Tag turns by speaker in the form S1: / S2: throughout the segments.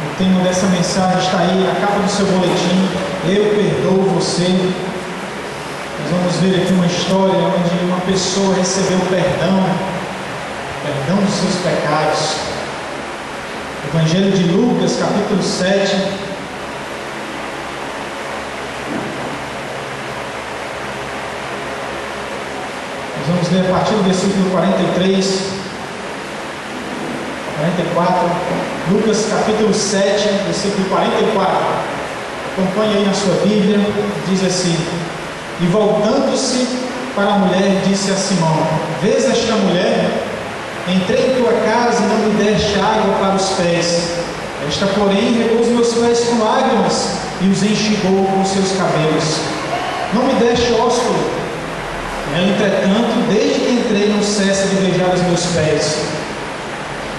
S1: O tema dessa mensagem está aí na capa do seu boletim. Eu perdoo você. Nós vamos ver aqui uma história onde uma pessoa recebeu perdão dos seus pecados. Evangelho de Lucas, capítulo 7. Nós vamos ler a partir do versículo 43, 44. Lucas, capítulo 7, versículo 44. Acompanhe aí na sua Bíblia. Diz assim: E voltando-se para a mulher, disse a Simão: Vês esta mulher? Entrei em tua casa e não me deste água para os pés. Esta, porém, regou os meus pés com lágrimas e os enxugou com seus cabelos. Não me deste ósculo. Ela, entretanto, desde que entrei, não cessa de beijar os meus pés.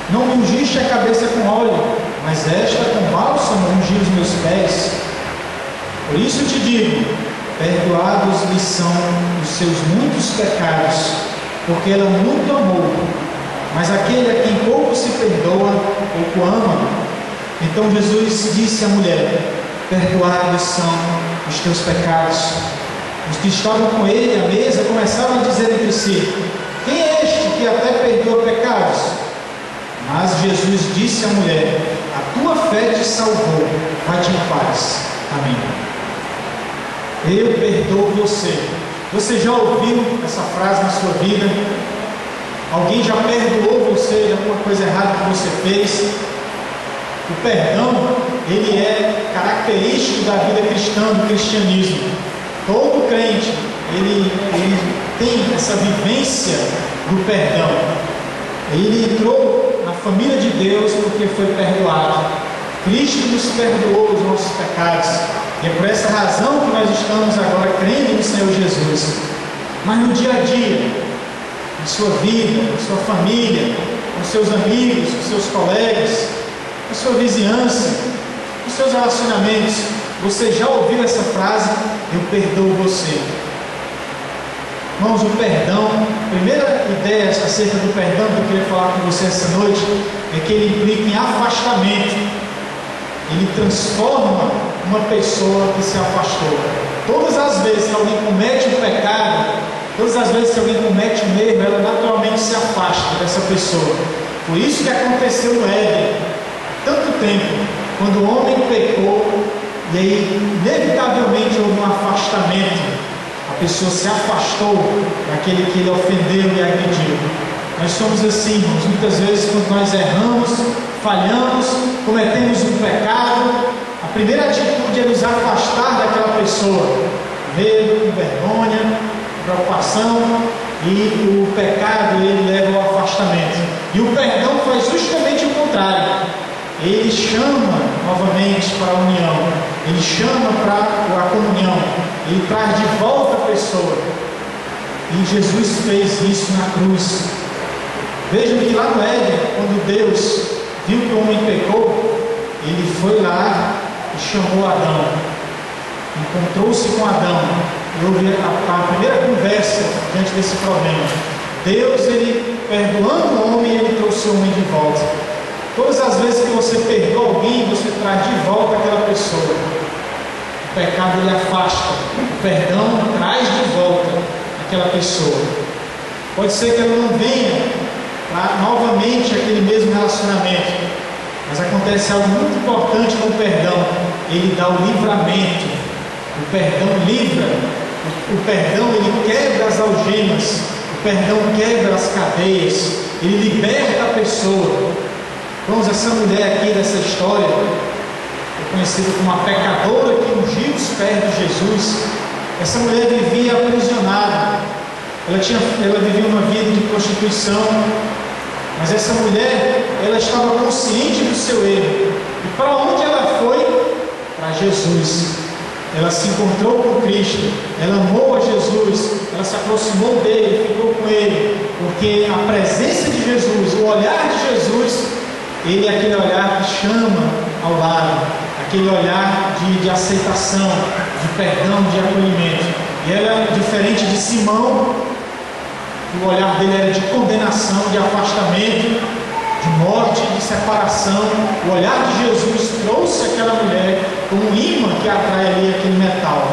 S1: Não me ungiste a cabeça com óleo, mas esta com bálsamo ungiu os meus pés. Por isso te digo: perdoados lhe são os seus muitos pecados, porque ela muito amou. Mas aquele a quem pouco se perdoa, pouco ama. Então Jesus disse à mulher: perdoados são os teus pecados. Os que estavam com ele à mesa começaram a dizer entre si: quem é este que até perdoa pecados? Mas Jesus disse à mulher: a tua fé te salvou, vai-te em paz. Amém. Eu perdoo você. Você já ouviu essa frase na sua vida? Alguém já perdoou você de alguma coisa errada que você fez? O perdão, ele é característico da vida cristã, do cristianismo. Todo crente, ele tem essa vivência do perdão. Ele entrou na família de Deus porque foi perdoado. Cristo nos perdoou os nossos pecados. E é por essa razão que nós estamos agora crendo no Senhor Jesus. Mas no dia a dia, na sua vida, na sua família, com seus amigos, com seus colegas, com sua vizinhança, com seus relacionamentos, você já ouviu essa frase: eu perdoo você? Irmãos, o perdão, a primeira ideia acerca do perdão que eu queria falar com você essa noite é que ele implica em afastamento. Ele transforma uma pessoa que se afastou. Todas as vezes que alguém comete um pecado, todas as vezes que alguém comete um erro, ela naturalmente se afasta dessa pessoa. Por isso que aconteceu no Éden, há tanto tempo, quando o homem pecou, e aí inevitavelmente houve um afastamento. A pessoa se afastou daquele que ele ofendeu e agrediu. Nós somos assim, irmãos. Muitas vezes, quando nós erramos, falhamos, cometemos um pecado, a primeira atitude é nos afastar daquela pessoa. Medo, vergonha, preocupação, e o pecado ele leva ao afastamento. E o perdão faz justamente o contrário. Ele chama novamente para a união, ele chama para a comunhão, ele traz de volta a pessoa. E Jesus fez isso na cruz. Vejam que lá no Éden, quando Deus viu que o homem pecou, ele foi lá e chamou Adão, encontrou-se com Adão. E houve a primeira conversa diante desse problema. Deus, ele perdoando o homem, ele trouxe o homem de volta. Todas as vezes que você perdoa alguém, você traz de volta aquela pessoa. O pecado ele afasta, o perdão traz de volta aquela pessoa. Pode ser que ela não venha novamente aquele mesmo relacionamento, mas acontece algo muito importante com o perdão. Ele dá o livramento. O perdão livra. O perdão ele quebra as algemas. O perdão quebra as cadeias. Ele liberta a pessoa. Vamos, essa mulher aqui dessa história é conhecida como uma pecadora que ungiu os pés de Jesus. Essa mulher vivia aprisionada. Ela vivia uma vida de prostituição. Mas essa mulher, ela estava consciente do seu erro. E para onde ela foi? Para Jesus. Ela se encontrou com Cristo. Ela amou a Jesus. Ela se aproximou dele, ficou com ele. Porque a presença de Jesus, o olhar de Jesus, ele é aquele olhar que chama ao lado. Aquele olhar de aceitação, de perdão, de acolhimento. E ela, diferente de Simão, o olhar dele era de condenação, de afastamento, de morte, de separação. O olhar de Jesus trouxe aquela mulher como um imã que atrai ali aquele metal.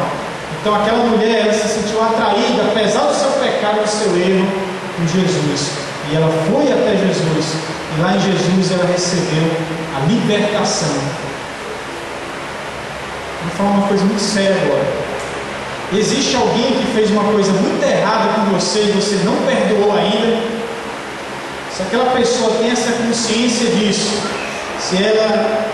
S1: Então aquela mulher, ela se sentiu atraída, apesar do seu pecado, do seu erro, por Jesus. E ela foi até Jesus. E lá em Jesus ela recebeu a libertação. Vou falar uma coisa muito séria agora. Existe alguém que fez uma coisa muito errada com você e você não perdoou ainda? Se aquela pessoa tem essa consciência disso, se ela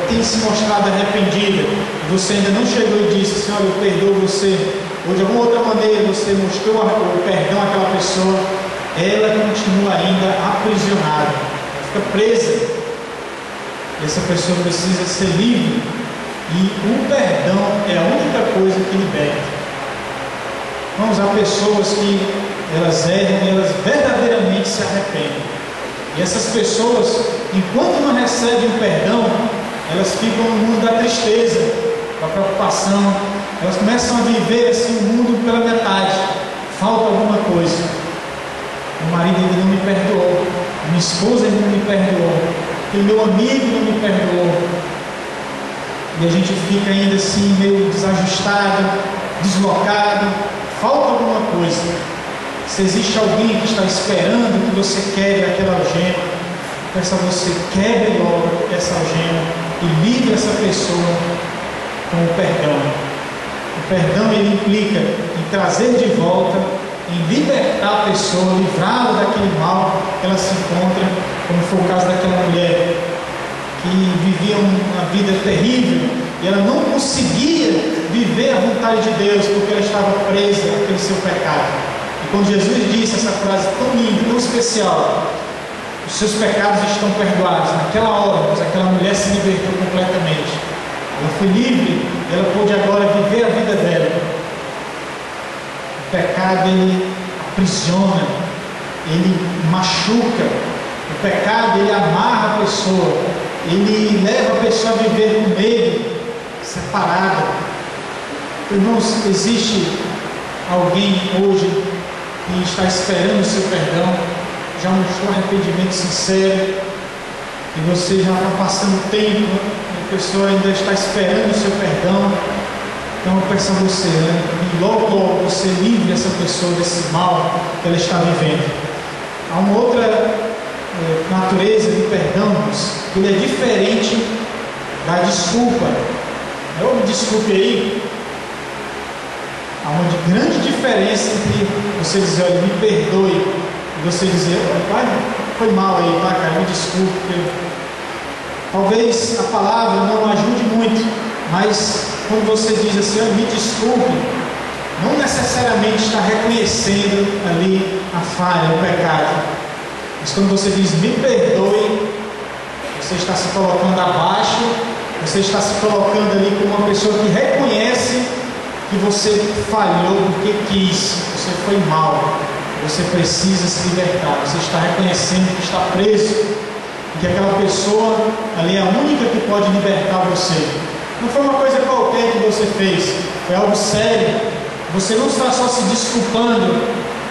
S1: tem se mostrado arrependida, e você ainda não chegou e disse assim, olha, eu perdoo você, ou de alguma outra maneira você mostrou o perdão àquela pessoa, ela continua ainda aprisionada, ela fica presa. E essa pessoa precisa ser livre. E o perdão é a única coisa que liberta. Vamos, há pessoas que elas erram e elas verdadeiramente se arrependem. E essas pessoas, enquanto não recebem o perdão, elas ficam no mundo da tristeza, da preocupação. Elas começam a viver assim o mundo pela metade. Falta alguma coisa. Meu marido ainda não me perdoou, minha esposa ainda não me perdoou, o meu amigo não me perdoou. E a gente fica ainda assim meio desajustado, deslocado, falta alguma coisa. Se existe alguém que está esperando que você quebre aquela algema, peça a você, quebre logo essa algema e livre essa pessoa com o perdão. O perdão, ele implica em trazer de volta, em libertar a pessoa, livrá-la daquele mal que ela se encontra, como foi o caso daquela mulher que vivia uma vida terrível e ela não conseguia viver a vontade de Deus porque ela estava presa àquele seu pecado. E quando Jesus disse essa frase tão linda, tão especial, os seus pecados estão perdoados, naquela hora, pois aquela mulher se libertou completamente. Ela foi livre e ela pôde agora viver a vida dela. O pecado, ele aprisiona, ele machuca. O pecado, ele amarra a pessoa, ele leva a pessoa a viver com medo, separada. Irmãos, existe alguém hoje que está esperando o seu perdão, já mostrou arrependimento sincero, e você já está passando tempo, a pessoa ainda está esperando o seu perdão. Então eu peço a você, e logo você livre essa pessoa desse mal que ela está vivendo. Há uma outra natureza de perdão, que ele é diferente da desculpa. Eu me desculpe aí. Há uma grande diferença entre você dizer, olha, me perdoe, e você dizer, olha, foi mal aí, vai, cara, me desculpe. Talvez a palavra não ajude muito, mas quando você diz assim, olha, me desculpe, não necessariamente está reconhecendo ali a falha, o pecado. Mas quando você diz, me perdoe, você está se colocando abaixo, você está se colocando ali como uma pessoa que reconhece que você falhou porque quis, você foi mal, você precisa se libertar, você está reconhecendo que está preso, e que aquela pessoa ali é a única que pode libertar você. Não foi uma coisa qualquer que você fez, foi algo sério. Você não está só se desculpando,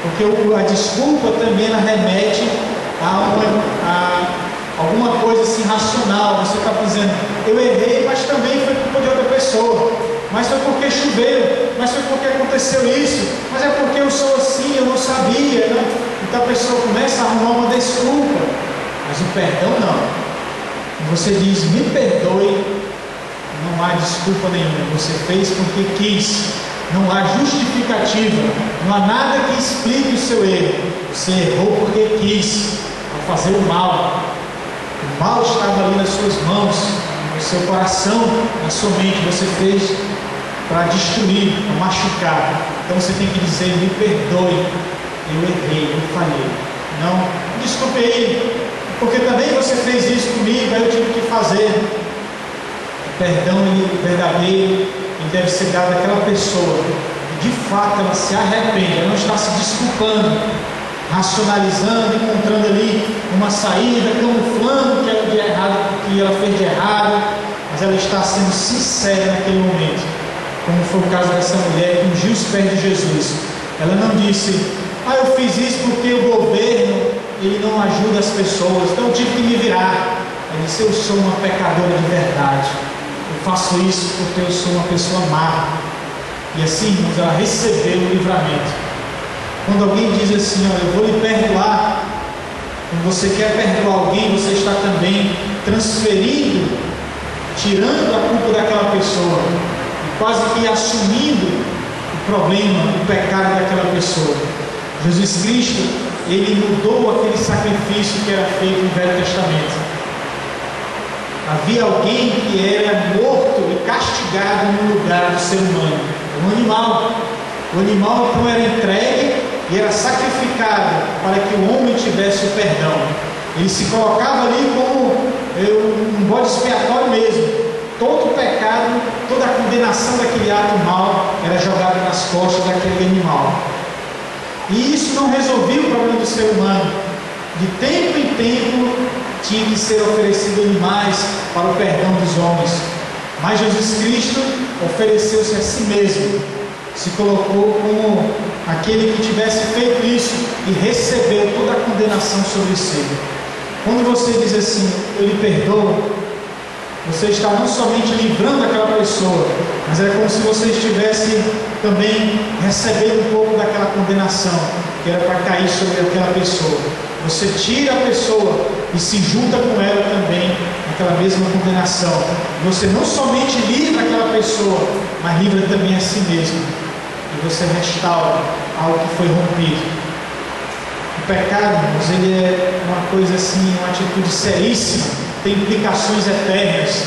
S1: porque a desculpa também ela remete a alguma coisa assim racional. Você está dizendo, eu errei, mas também foi culpa de outra pessoa, mas foi porque choveu, mas foi porque aconteceu isso, mas é porque eu sou assim, eu não sabia, né? Então a pessoa começa a arrumar uma desculpa, mas o perdão não. E você diz, me perdoe, não há desculpa nenhuma, você fez porque quis, não há justificativa, não há nada que explique o seu erro, você errou porque quis, para fazer o mal. O mal estava ali nas suas mãos, no seu coração, na sua mente. Você fez para destruir, para machucar. Então você tem que dizer, me perdoe, eu errei, eu falhei. Não, desculpe aí, porque também você fez isso comigo, aí eu tive que fazer. O perdão verdadeiro, ele deve ser dado àquela pessoa que de fato ela se arrepende, ela não está se desculpando, racionalizando, encontrando ali uma saída, camuflando o que ela de errado, que ela fez de errado, mas ela está sendo sincera naquele momento, como foi o caso dessa mulher que ungiu os pés de Jesus. Ela não disse, eu fiz isso porque o governo ele não ajuda as pessoas, então eu tive que me virar. Ela disse: eu sou uma pecadora de verdade, eu faço isso porque eu sou uma pessoa má. E assim, irmãos, ela recebeu o livramento. Quando alguém diz assim: olha, eu vou lhe perdoar, quando você quer perdoar alguém, você está também transferindo, tirando a culpa daquela pessoa, e quase que assumindo o problema, o pecado daquela pessoa. Jesus Cristo, Ele mudou aquele sacrifício que era feito no Velho Testamento. Havia alguém que era morto e castigado no lugar do ser humano, um animal. O animal então era entregue e era sacrificado para que o homem tivesse o perdão. Ele se colocava ali como um bode expiatório mesmo. Todo o pecado, toda a condenação daquele ato mau era jogada nas costas daquele animal. E isso não resolvia o problema do ser humano. De tempo em tempo tinha que ser oferecido animais para o perdão dos homens. Mas Jesus Cristo ofereceu-se a si mesmo, se colocou como aquele que tivesse feito isso e recebeu toda a condenação sobre si. Quando você diz assim: eu lhe perdoo, você está não somente livrando aquela pessoa, mas é como se você estivesse também recebendo um pouco daquela condenação que era para cair sobre aquela pessoa. Você tira a pessoa e se junta com ela também naquela mesma condenação. Você não somente livra aquela pessoa, mas livra também a si mesmo. E você restaura algo que foi rompido. O pecado, irmãos, ele é uma coisa assim, uma atitude seríssima, tem implicações eternas.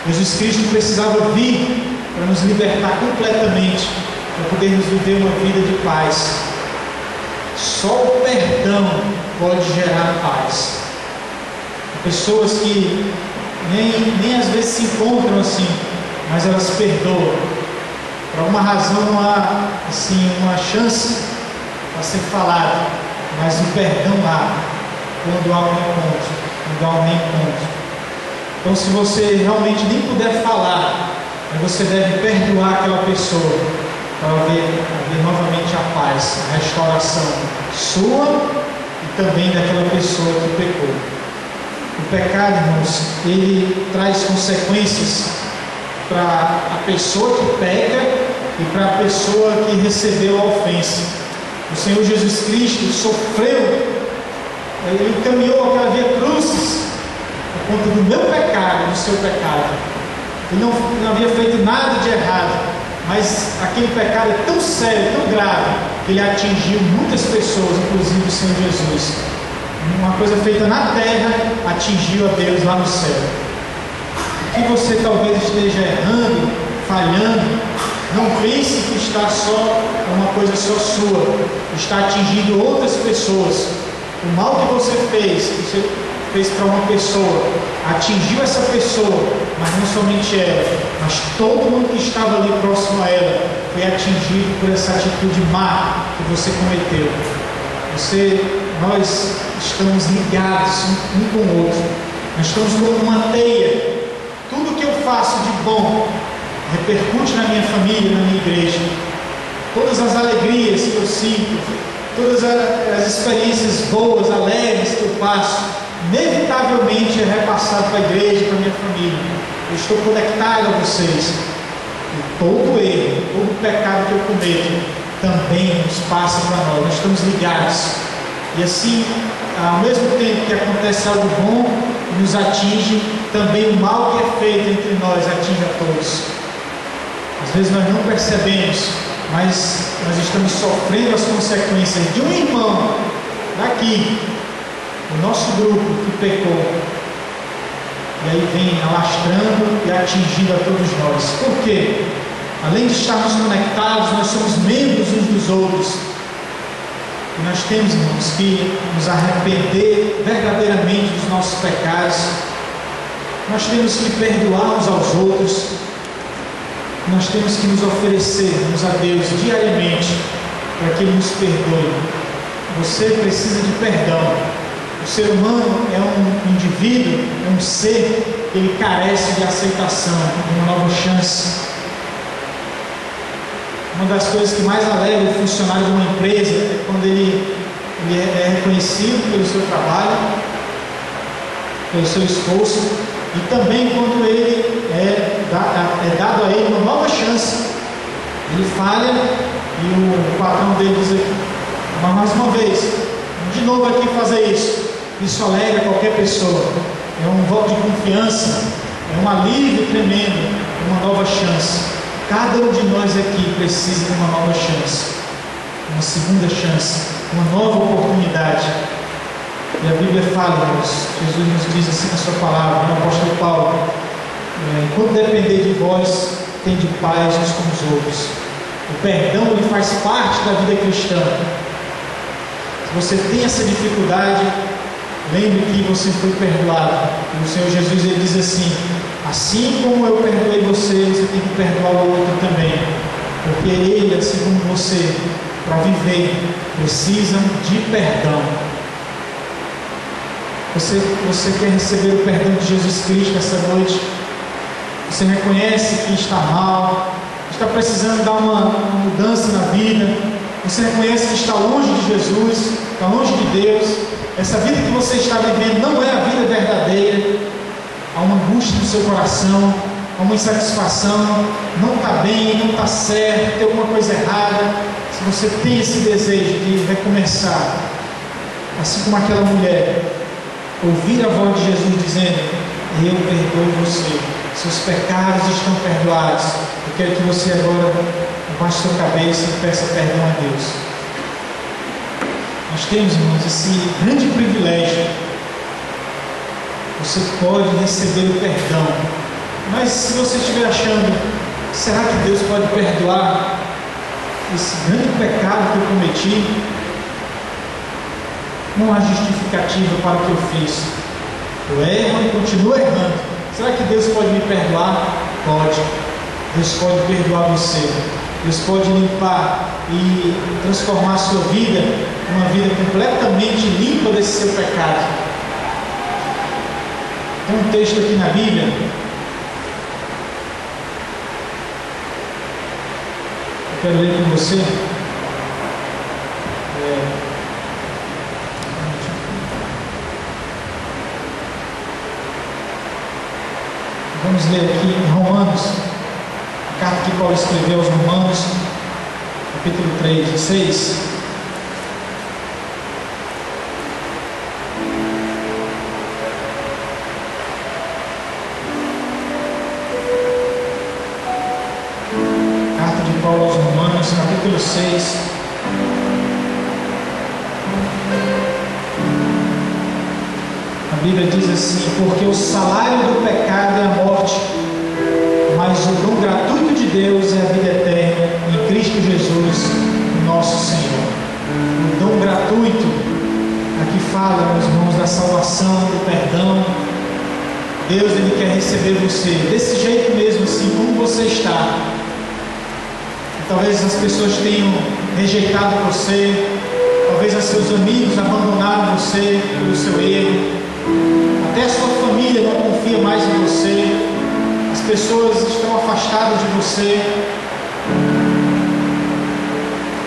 S1: Jesus Cristo precisava vir para nos libertar completamente, para podermos viver uma vida de paz. Só o perdão pode gerar paz. Pessoas que nem às vezes se encontram assim, mas elas perdoam. Por alguma razão não há assim uma chance para ser falado, mas o perdão há quando há um encontro, quando há um reencontro. Então, se você realmente nem puder falar, você deve perdoar aquela pessoa para haver novamente a paz, a restauração sua e também daquela pessoa que pecou. O pecado, irmãos, ele traz consequências para a pessoa que peca e para a pessoa que recebeu a ofensa. O Senhor Jesus Cristo sofreu, Ele caminhou aquela via crucis por conta do meu pecado, do seu pecado. Ele não havia feito nada de errado, mas aquele pecado é tão sério, tão grave, que ele atingiu muitas pessoas, inclusive o Senhor Jesus. Uma coisa feita na terra atingiu a Deus lá no céu. O que você talvez esteja errando, falhando, não pense que está só uma coisa só sua, está atingindo outras pessoas. O mal que você fez para uma pessoa, atingiu essa pessoa, mas não somente ela, mas todo mundo que estava ali próximo a ela foi atingido por essa atitude má que você cometeu. Nós estamos ligados um com o outro, nós estamos como uma teia. Tudo que eu faço de bom repercute na minha família, na minha igreja. Todas as alegrias que eu sinto, todas as experiências boas, alegres que eu passo, inevitavelmente é repassado para a igreja, para a minha família. Eu estou conectado a vocês. E todo erro, todo pecado que eu cometo também nos passa para nós. Nós estamos ligados. E assim, ao mesmo tempo que acontece algo bom e nos atinge, também o mal que é feito entre nós atinge a todos. Às vezes nós não percebemos, mas nós estamos sofrendo as consequências de um irmão daqui, do nosso grupo que pecou. E aí vem alastrando e atingindo a todos nós. Por quê? Além de estarmos conectados, nós somos membros uns dos outros. E nós temos, irmãos, que nos arrepender verdadeiramente dos nossos pecados. Nós temos que perdoar uns aos outros. Nós temos que nos oferecermos a Deus diariamente para que Ele nos perdoe. Você precisa de perdão. O ser humano é um indivíduo, é um ser que ele carece de aceitação, de uma nova chance. Uma das coisas que mais alegra o funcionário de uma empresa é quando ele é reconhecido pelo seu trabalho, pelo seu esforço, e também quando ele é dado a ele uma nova chance. Ele falha e o patrão dele diz aqui, mas mais uma vez, de novo aqui fazer isso. Isso alegra qualquer pessoa. É um voto de confiança, é um alívio tremendo, uma nova chance. Cada um de nós aqui precisa de uma nova chance, uma segunda chance, uma nova oportunidade. E a Bíblia fala, Jesus nos diz assim na sua palavra, no apóstolo Paulo, enquanto depender de vós, tende paz uns com os outros. O perdão ele faz parte da vida cristã. Se você tem essa dificuldade, lembre que você foi perdoado. E o Senhor Jesus ele diz assim como eu perdoei você, você tem que perdoar o outro também. Porque ele, assim como você, para viver, precisa de perdão. Você quer receber o perdão de Jesus Cristo essa noite? Você reconhece que está mal, está precisando dar uma mudança na vida. Você reconhece que está longe de Jesus, está longe de Deus. Essa vida que você está vivendo não é a vida verdadeira. Há uma angústia no seu coração, há uma insatisfação, não está bem, não está certo, tem alguma coisa errada. Se você tem esse desejo de recomeçar, assim como aquela mulher, ouvir a voz de Jesus dizendo, eu perdoo você, seus pecados estão perdoados. Eu quero que você agora abaixe sua cabeça e peça perdão a Deus. Nós temos, irmãos, esse grande privilégio. Você pode receber o perdão, mas se você estiver achando, será que Deus pode perdoar esse grande pecado que eu cometi? Não há justificativa para o que eu fiz. Eu erro e continuo errando. Será que Deus pode me perdoar? Pode. Deus pode perdoar você. Deus pode limpar e transformar a sua vida numa vida completamente limpa desse seu pecado. Tem um texto aqui na Bíblia. Eu quero ler com você. Vamos ler aqui em Romanos, a carta que Paulo escreveu aos Romanos, capítulo 3, 6. Carta de Paulo aos Romanos, capítulo 6. A Bíblia diz assim, porque o salário do pecado é a morte, mas o dom gratuito de Deus é a vida eterna em Cristo Jesus, nosso Senhor. O dom gratuito, aqui fala, meus irmãos, da salvação, do perdão. Deus, Ele quer receber você, desse jeito mesmo, assim como você está. E talvez as pessoas tenham rejeitado você, talvez os seus amigos abandonaram você pelo seu erro. Até a sua família não confia mais em você. As pessoas estão afastadas de você.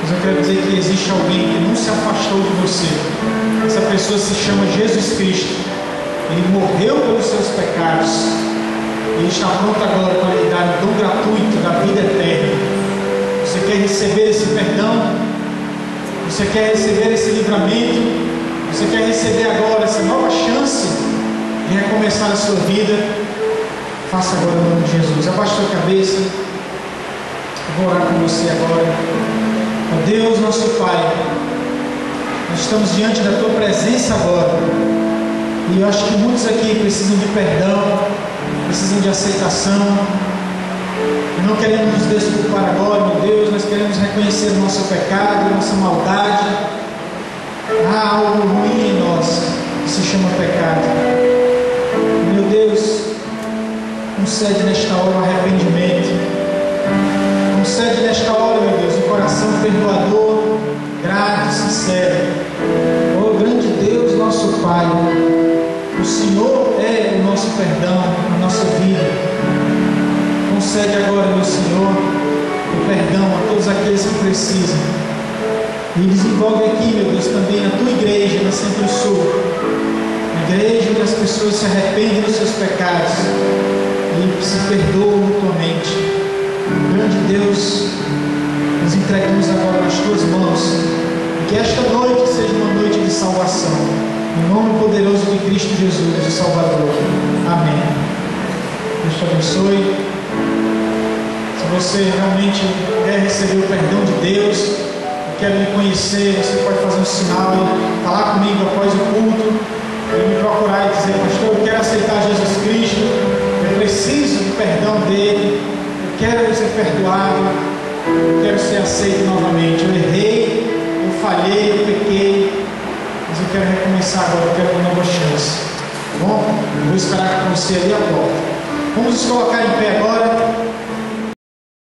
S1: Mas eu quero dizer que existe alguém que não se afastou de você. Essa pessoa se chama Jesus Cristo. Ele morreu pelos seus pecados. Ele está pronto agora para lhe dar o dom gratuito da vida eterna. Você quer receber esse perdão? Você quer receber esse livramento? Você quer receber agora essa nova chance de recomeçar a sua vida? Faça agora no nome de Jesus. Abaixe sua cabeça. Eu vou orar com você agora. Ó Deus, nosso Pai, nós estamos diante da Tua presença agora. E eu acho que muitos aqui precisam de perdão, precisam de aceitação. E não queremos nos desculpar agora, meu Deus. Nós queremos reconhecer o nosso pecado, a nossa maldade. Há algo ruim em nós que se chama pecado. Meu Deus, concede nesta hora o arrependimento. Concede nesta hora, meu Deus, um coração perdoador, grato e sincero. Oh grande Deus, nosso Pai, o Senhor é o nosso perdão, a nossa vida. Concede agora, meu Senhor, o perdão a todos aqueles que precisam. E desenvolve aqui, meu Deus, também na Tua igreja, na Centro-Sul, igreja onde as pessoas se arrependem dos seus pecados e se perdoam mutuamente. Grande Deus, nos entregamos agora nas tuas mãos, e que esta noite seja uma noite de salvação, em nome poderoso de Cristo Jesus, o Salvador. Amém. Deus te abençoe. Se você realmente quer receber o perdão de Deus, quer me conhecer, você pode fazer um sinal e falar comigo após o culto e me procurar e dizer: pastor, eu quero aceitar Jesus Cristo, eu preciso do perdão dele, eu quero ser perdoado, eu quero ser aceito novamente. Eu errei, eu falhei, eu pequei, mas eu quero recomeçar agora, eu quero uma nova chance. Tá bom? Eu vou esperar com você ali à porta. Vamos nos colocar em pé agora.